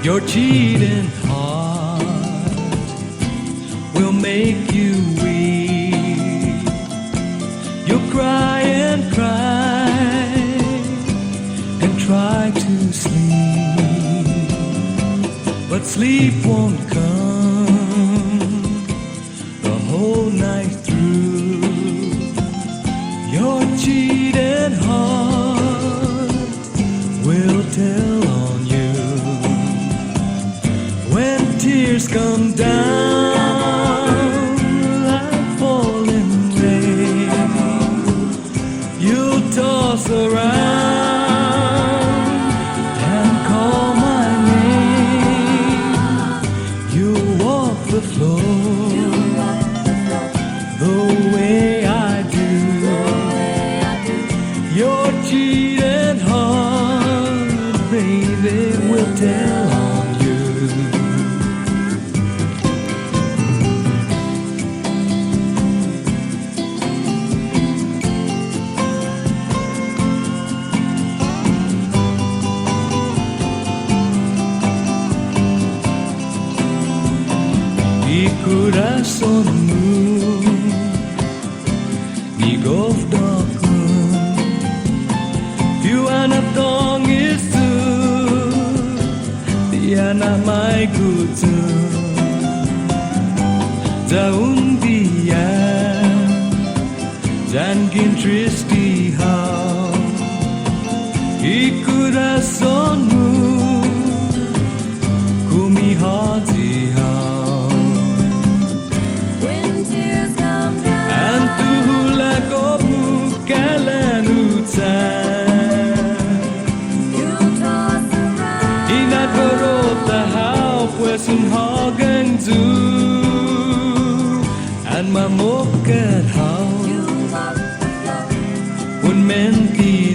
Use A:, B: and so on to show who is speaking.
A: Your cheating heart will make you weep. You'll cry and cry and try to sleep, but sleep won't come the whole night through. Your cheating heart will tell on you. When tears come down like falling rain, you'll toss around and call my name. You'll walk the floor the way I do. Your cheating heart, baby, will tell on you. Di coraçonmu digofdokun, you anak tong itu, dia namai kutu, daun dia, jangan tristi hau, di coraçonmu, kumi hati hau. Sin hagen du and my moket how un menti